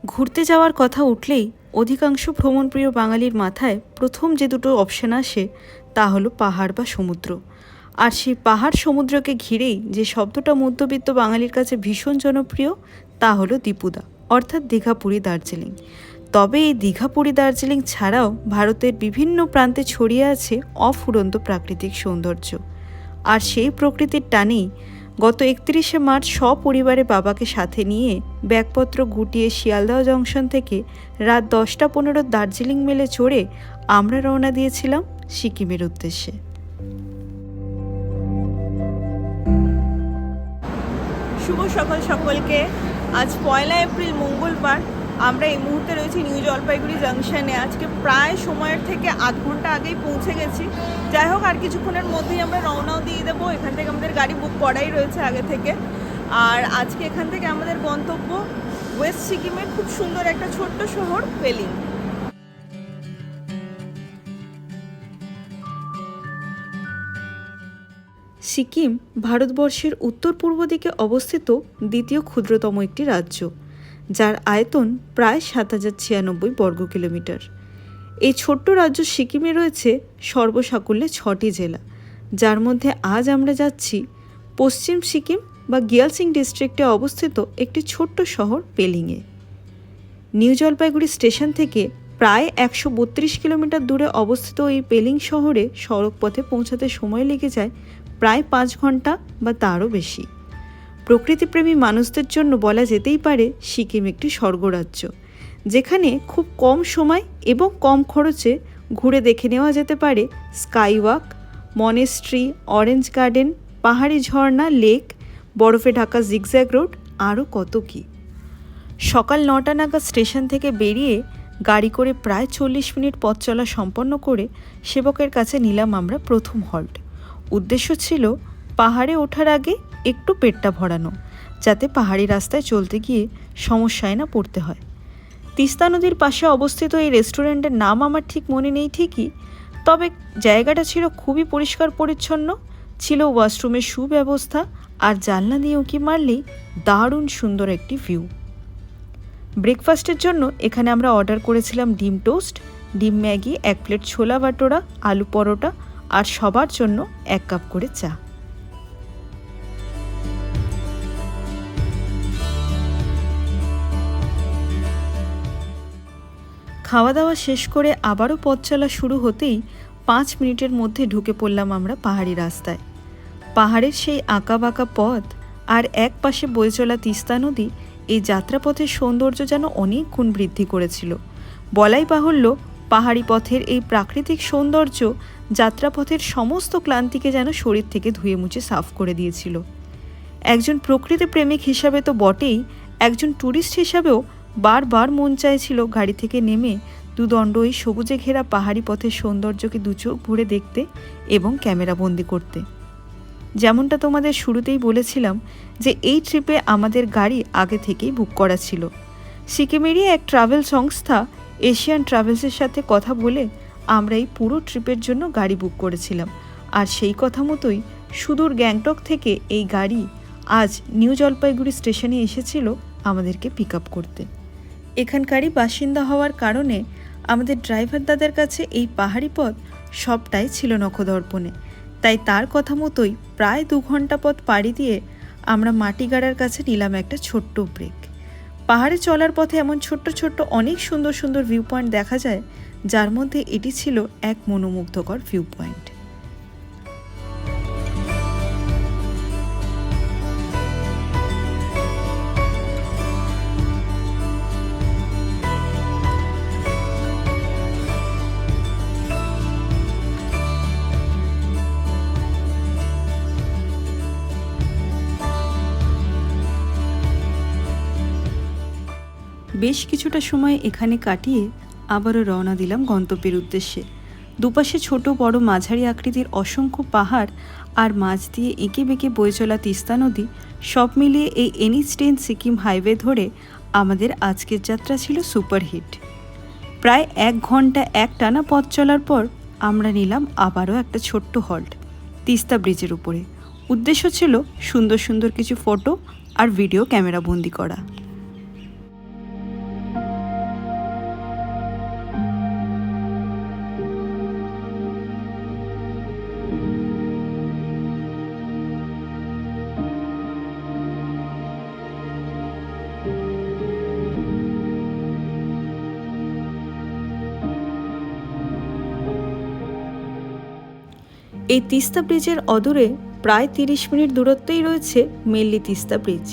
ঘুরতে যাওয়ার কথা উঠলেই অধিকাংশ ভ্রমণপ্রিয় বাঙালির মাথায় প্রথম যে দুটো অপশন আসে তা হলো পাহাড় বা সমুদ্র। আর সেই পাহাড় সমুদ্রকে ঘিরেই যে শব্দটা মধ্যবিত্ত বাঙালির কাছে ভীষণ জনপ্রিয় তা হলো দীপুদা, অর্থাৎ দীঘা, পুরী, দার্জিলিং। তবে এই দীঘা, পুরী, দার্জিলিং ছাড়াও ভারতের বিভিন্ন প্রান্তে ছড়িয়ে আছে অফুরন্ত প্রাকৃতিক সৌন্দর্য। আর সেই প্রকৃতির টানেই গত 31শে মার্চ সপরিবারে বাবাকে সাথে নিয়ে ব্যাগপত্র গুটিয়ে শিয়ালদহ জংশন থেকে রাত 10টা 15 দার্জিলিং মেলে চড়ে আমরা রওনা দিয়েছিলাম সিকিমের উদ্দেশ্যে। শুভ সকাল সকলকে। আজ 1 এপ্রিল মঙ্গলবার। আমরা এই মুহূর্তে রয়েছি নিউ জলপাইগুড়ি জাংশনে। আজকে প্রায় সময়ের থেকে আধ ঘন্টা আগেই পৌঁছে গেছি। যাই হোক, আর কিছুক্ষণের মধ্যেই আমরা রওনাও দিয়ে দেবো। এখান থেকে আমাদের গাড়ি বুক করাই রয়েছে আগে থেকে। আর আজকে এখান থেকে আমাদের গন্তব্য ওয়েস্ট সিকিমের খুব সুন্দর একটা ছোট্ট শহর পেলিং। সিকিম ভারতবর্ষের উত্তর পূর্ব দিকে অবস্থিত দ্বিতীয় ক্ষুদ্রতম একটি রাজ্য, যার আয়তন প্রায় 7096 বর্গ কিলোমিটার। এই ছোট্ট রাজ্য সিকিমে রয়েছে সর্বসাকুল্যে 6টি জেলা, যার মধ্যে আজ আমরা যাচ্ছি পশ্চিম সিকিম বা গিয়ালসিং ডিস্ট্রিক্টে অবস্থিত একটি ছোট্ট শহর পেলিংয়ে। নিউ জলপাইগুড়ি স্টেশন থেকে প্রায় 132 কিলোমিটার দূরে অবস্থিত এই পেলিং শহরে সড়কপথে পৌঁছাতে সময় লেগে যায় প্রায় 5 ঘন্টা বা তারও বেশি। প্রকৃতিপ্রেমী মানুষদের জন্য বলা যেতেই পারে সিকিম একটি স্বর্গরাজ্য, যেখানে খুব কম সময় এবং কম খরচে ঘুরে দেখে নেওয়া যেতে পারে স্কাইওয়াক, মনেস্ট্রি, অরেঞ্জ গার্ডেন, পাহাড়ি ঝর্ণা, লেক, বরফে ঢাকা জিগজ্যাগ রোড, আরও কত কী। সকাল 9টা নাগাদ স্টেশন থেকে বেরিয়ে গাড়ি করে প্রায় 40 মিনিট পথ চলা সম্পন্ন করে সেবকের কাছে নিলাম আমরা প্রথম হল্ট। উদ্দেশ্য ছিল পাহাড়ে ওঠার আগে একটু পেটটা ভরানো, যাতে পাহাড়ি রাস্তায় চলতে গিয়ে সমস্যায় না পড়তে হয়। তিস্তা নদীর পাশে অবস্থিত এই রেস্টুরেন্টের নাম আমার ঠিক মনে নেই ঠিকই, তবে জায়গাটা ছিল খুবই পরিষ্কার পরিচ্ছন্ন, ছিল ওয়াশরুমের সুব্যবস্থা, আর জানলা দিয়ে উঁকি মারলেই দারুণ সুন্দর একটি ভিউ। ব্রেকফাস্টের জন্য এখানে আমরা অর্ডার করেছিলাম ডিম টোস্ট, ডিম ম্যাগি, 1 প্লেট ছোলা ভাটোরা, আলু পরোটা আর সবার জন্য 1 কাপ করে চা। খাওয়া দাওয়া শেষ করে আবারও পথ চলা শুরু হতেই 5 মিনিটের মধ্যে ঢুকে পড়লাম আমরা পাহাড়ি রাস্তায়। পাহাড়ের সেই আঁকা বাঁকা পথ আর এক পাশে বয়ে চলা তিস্তা নদী এই যাত্রাপথের সৌন্দর্য যেন অনেক গুণ বৃদ্ধি করেছিল। বলাই বাহুল্য, পাহাড়ি পথের এই প্রাকৃতিক সৌন্দর্য যাত্রাপথের সমস্ত ক্লান্তিকে যেন শরীর থেকে ধুয়ে মুছে সাফ করে দিয়েছিল। একজন প্রকৃতি প্রেমিক হিসাবে তো বটেই, একজন ট্যুরিস্ট হিসাবেও বারবার মন চাইছিল গাড়ি থেকে নেমে দুদণ্ড ওই সবুজে ঘেরা পাহাড়ি পথের সৌন্দর্যকে দুচোখ ভরে দেখতে এবং ক্যামেরাবন্দি করতে। যেমনটা তোমাদের শুরুতেই বলেছিলাম যে এই ট্রিপে আমাদের গাড়ি আগে থেকেই বুক করা ছিল। সিকিমেরই এক ট্রাভেল সংস্থা এশিয়ান ট্রাভেলসের সাথে কথা বলে আমরা এই পুরো ট্রিপের জন্য গাড়ি বুক করেছিলাম, আর সেই কথা মতোই সুদূর গ্যাংটক থেকে এই গাড়ি আজ নিউ জলপাইগুড়ি স্টেশনে এসেছিল আমাদেরকে পিক আপ করতে। এখানকারই বাসিন্দা হওয়ার কারণে আমাদের ড্রাইভার দাদার কাছে এই পাহাড়ি পথ সবটাই ছিল নখদর্পণে, তাই তার কথা মতোই প্রায় 2 ঘন্টা পথ পাড়ি দিয়ে আমরা মাটিগাড়ার কাছে নিলাম একটা ছোট্ট ব্রেক। পাহাড়ে চলার পথে এমন ছোট্ট ছোট্ট অনেক সুন্দর সুন্দর ভিউ পয়েন্ট দেখা যায়, যার মধ্যে এটি ছিল এক মনোমুগ্ধকর ভিউ পয়েন্ট। বেশ কিছুটা সময় এখানে কাটিয়ে আবারও রওনা দিলাম গন্তব্যের উদ্দেশ্যে। দুপাশে ছোট বড় মাঝারি আকৃতির অসংখ্য পাহাড় আর মাঝ দিয়ে এঁকে বেঁকে বয়ে চলা তিস্তা নদী, সব মিলিয়ে এই NH10 সিকিম হাইওয়ে ধরে আমাদের আজকের যাত্রা ছিল সুপারহিট। প্রায় 1 ঘন্টা একটানা পথ চলার পর আমরা নিলাম আবারও একটা ছোট্ট হল্ট তিস্তা ব্রিজের উপরে। উদ্দেশ্য ছিল সুন্দর সুন্দর কিছু ফটো আর ভিডিও ক্যামেরা বন্দি করা। এই তিস্তা ব্রিজের অদূরে প্রায় 30 মিনিট দূরত্বেই রয়েছে মেল্লি তিস্তা ব্রিজ,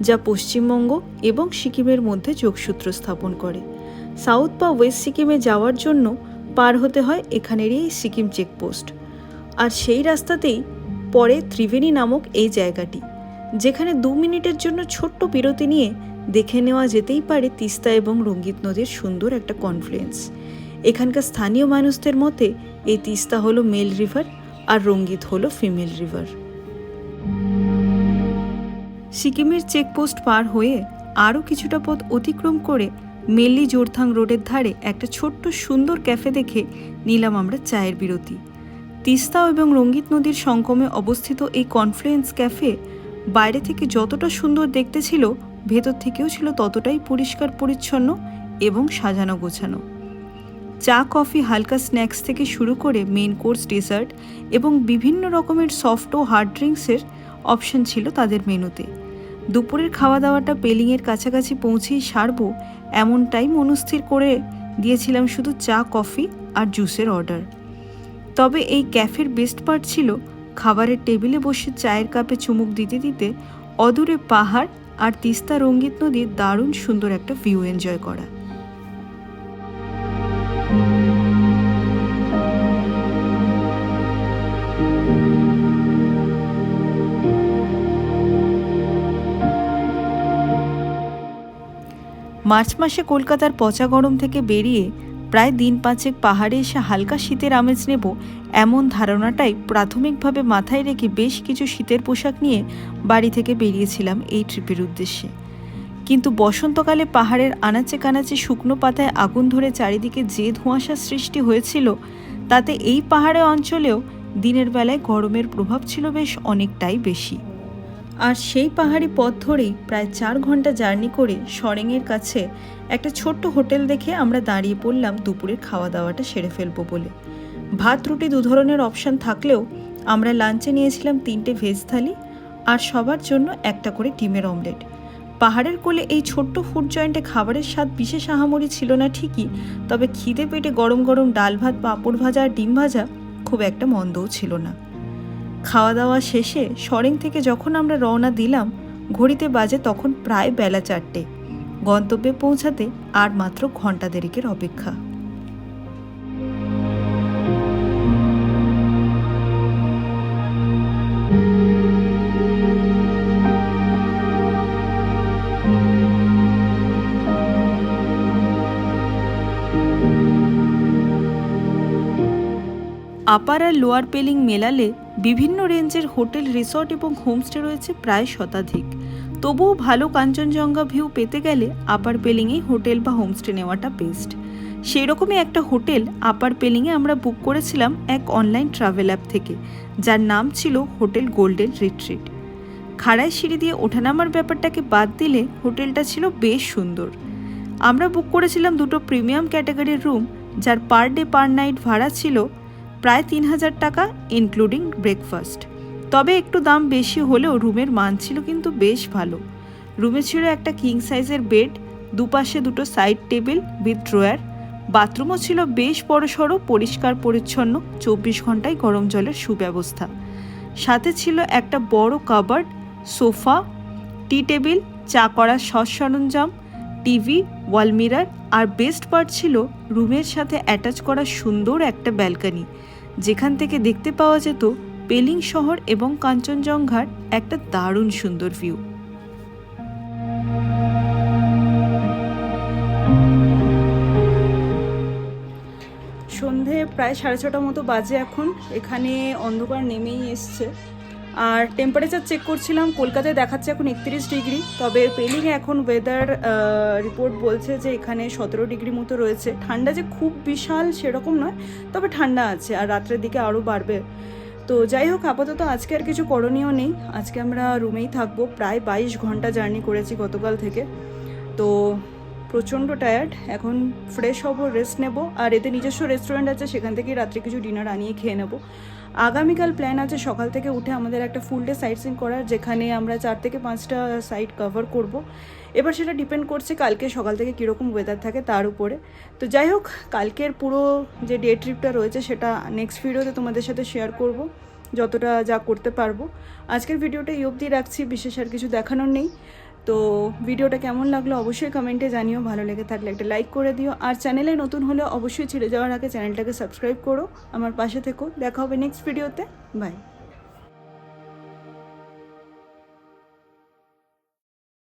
যা পশ্চিমবঙ্গ এবং সিকিমের মধ্যে যোগসূত্র স্থাপন করে। সাউথ বা ওয়েস্ট সিকিমে যাওয়ার জন্য পার হতে হয় এখানেরই এই সিকিম চেকপোস্ট। আর সেই রাস্তাতেই পড়ে ত্রিবেণী নামক এই জায়গাটি, যেখানে 2 মিনিটের জন্য ছোট্ট বিরতি নিয়ে দেখে নেওয়া যেতেই পারে তিস্তা এবং রঙ্গিত নদীর সুন্দর একটা কনফ্লুয়েন্স। এখানকার স্থানীয় মানুষদের মতে এই তিস্তা হলো মেল রিভার আর রঙ্গিত হলো ফিমেল রিভার। সিকিমের চেকপোস্ট পার হয়ে আরও কিছুটা পথ অতিক্রম করে মেল্লি জোরথাং রোডের ধারে একটা ছোট্ট সুন্দর ক্যাফে দেখে নিলাম আমরা চায়ের বিরতি। তিস্তা এবং রঙ্গিত নদীর সঙ্গমে অবস্থিত এই কনফ্লুয়েন্স ক্যাফে বাইরে থেকে যতটা সুন্দর দেখতে ছিল, ভেতর থেকেও ছিল ততটাই পরিষ্কার পরিচ্ছন্ন এবং সাজানো গোছানো। চা, কফি, হালকা স্ন্যাক্স থেকে শুরু করে মেন কোর্স, ডেজার্ট এবং বিভিন্ন রকমের সফট ও হার্ড ড্রিঙ্কসের অপশন ছিল তাদের মেনুতে। দুপুরের খাওয়া দাওয়াটা পেলিংয়ের কাছাকাছি পৌঁছেই সারবো এমনটাই মনস্থির করে দিয়েছিলাম শুধু চা, কফি আর জুসের অর্ডার। তবে এই ক্যাফের বেস্ট পার্ট ছিল খাবারের টেবিলে বসে চায়ের কাপে চুমুক দিতে দিতে অদূরে পাহাড় আর তিস্তা রঙ্গিত নদীর দারুণ সুন্দর একটা ভিউ এনজয় করা। মার্চ মাসে কলকাতার পচা গরম থেকে বেরিয়ে প্রায় দিন 5 পাহাড়ে এসে হালকা শীতের আমেজ নেব, এমন ধারণাটাই প্রাথমিকভাবে মাথায় রেখে বেশ কিছু শীতের পোশাক নিয়ে বাড়ি থেকে বেরিয়েছিলাম এই ট্রিপের উদ্দেশ্যে। কিন্তু বসন্তকালে পাহাড়ের আনাচে কানাচে শুকনো পাতায় আগুন ধরে চারিদিকে যে ধোঁয়াশার সৃষ্টি হয়েছিল, তাতে এই পাহাড়ে অঞ্চলেও দিনের বেলায় গরমের প্রভাব ছিল বেশ অনেকটাই বেশি। আর সেই পাহাড়ি পথ ধরেই প্রায় 4 ঘন্টা জার্নি করে সরেংয়ের কাছে একটা ছোট্ট হোটেল দেখে আমরা দাঁড়িয়ে পড়লাম দুপুরের খাওয়া দাওয়াটা সেরে ফেলবো বলে। ভাত, রুটি 2 ধরনের অপশান থাকলেও আমরা লাঞ্চে নিয়েছিলাম 3টে ভেজ থালি আর সবার জন্য একটা করে ডিমের অমলেট। পাহাড়ের কোলে এই ছোট্ট ফুড জয়েন্টে খাবারের স্বাদ বিশেষ আহামরি ছিল না ঠিকই, তবে খিদে পেটে গরম গরম ডাল ভাত, পাঁপড় ভাজা আর ডিম ভাজা খুব একটা মন্দও ছিল না। খাওয়া দাওয়া শেষে সরেং থেকে যখন আমরা রওনা দিলাম, ঘড়িতে বাজে তখন প্রায় বেলা 4টে। গন্তব্যে পৌঁছাতে আর মাত্র ঘন্টা দেড়েকের অপেক্ষা। আপার আর লোয়ার পেলিং মেলালে বিভিন্ন রেঞ্জের হোটেল, রিসর্ট এবং হোমস্টে রয়েছে প্রায় শতাধিক। তবুও ভালো কাঞ্চনজঙ্ঘা ভিউ পেতে গেলে আপার পেলিংয়েই হোটেল বা হোমস্টে নেওয়াটা বেস্ট। সেই রকমই একটা হোটেল আপার পেলিংয়ে আমরা বুক করেছিলাম এক অনলাইন ট্রাভেল অ্যাপ থেকে, যার নাম ছিল হোটেল গোল্ডেন রিট্রিট। খাড়ায় সিঁড়ি দিয়ে ওঠানামার ব্যাপারটাকে বাদ দিলে হোটেলটা ছিল বেশ সুন্দর। আমরা বুক করেছিলাম 2টো প্রিমিয়াম ক্যাটাগরির রুম, যার পার ডে পার নাইট ভাড়া ছিল প্রায় 3000 টাকা ইনক্লুডিং ব্রেকফাস্ট। তবে একটু দাম বেশি হলেও রুমের মান ছিল কিন্তু বেশ ভালো। রুমে ছিল একটা কিং সাইজের বেড, দুপাশে 2টো সাইড টেবিল উইথ ড্রয়ার, বাথরুমও ছিল বেশ বড়সড়, পরিষ্কার পরিচ্ছন্ন, 24 ঘন্টায় গরম জলের সুব্যবস্থা। সাথে ছিল একটা বড় কাবার্ড, সোফা, টি টেবিল, চা করার সস সরঞ্জাম, টিভি, ওয়াল মিরার, আর বেস্ট পার্ট ছিল রুমের সাথে অ্যাটাচ করা সুন্দর একটা ব্যালকনি, যেখান থেকে দেখতে পাওয়া যেত পেলিং শহর এবং কাঞ্চনজঙ্ঘার একটা দারুণ সুন্দর ভিউ। সন্ধে প্রায় 6:30 মতো বাজে এখন। এখানে অন্ধকার নেমেই এসছে। আর টেম্পারেচার চেক করছিলাম, কলকাতায় দেখাচ্ছে এখন 31 ডিগ্রি, তবে পেলিংয়ে এখন ওয়েদার রিপোর্ট বলছে যে এখানে 17 ডিগ্রি মতো রয়েছে। ঠান্ডা যে খুব বিশাল সেরকম নয়, তবে ঠান্ডা আছে, আর রাত্রের দিকে আরও বাড়বে। তো যাই হোক, আপাতত আজকে আর কিছু করণীয় নেই, আজকে আমরা রুমেই থাকবো। প্রায় 22 ঘন্টা জার্নি করেছি গতকাল থেকে, তো প্রচণ্ড টায়ার্ড। এখন ফ্রেশ হব, রেস্ট নেব, আর এতে নিজস্ব রেস্টুরেন্ট আছে, সেখান থেকেই রাত্রে কিছু ডিনার আনিয়ে খেয়ে নেব। আগামীকাল প্ল্যান আছে সকাল থেকে উঠে আমাদের একটা ফুল ডে সাইট সিন করার, যেখানে আমরা 4 থেকে 5টা সাইট কভার করব। এবার সেটা ডিপেন্ড করছে কালকে সকাল থেকে কীরকম ওয়েদার থাকে তার উপরে। তো যাই হোক, কালকের পুরো যে ডে ট্রিপটা রয়েছে সেটা নেক্সট ভিডিওতে তোমাদের সাথে শেয়ার করব, যতটা যা করতে পারবো। আজকের ভিডিওটা এই অবধি রাখছি, বিশেষ আর কিছু দেখানোর নেই। তো ভিডিওটা কেমন লাগলো অবশ্যই কমেন্টে জানিও, ভালো লেগে থাকলে একটা লাইক করে দিও, আর চ্যানেলে নতুন হলে অবশ্যই ছেড়ে যাওয়ার আগে চ্যানেলটাকে সাবস্ক্রাইব করো, আমার পাশে থেকো। দেখা হবে নেক্সট ভিডিওতে, বাই।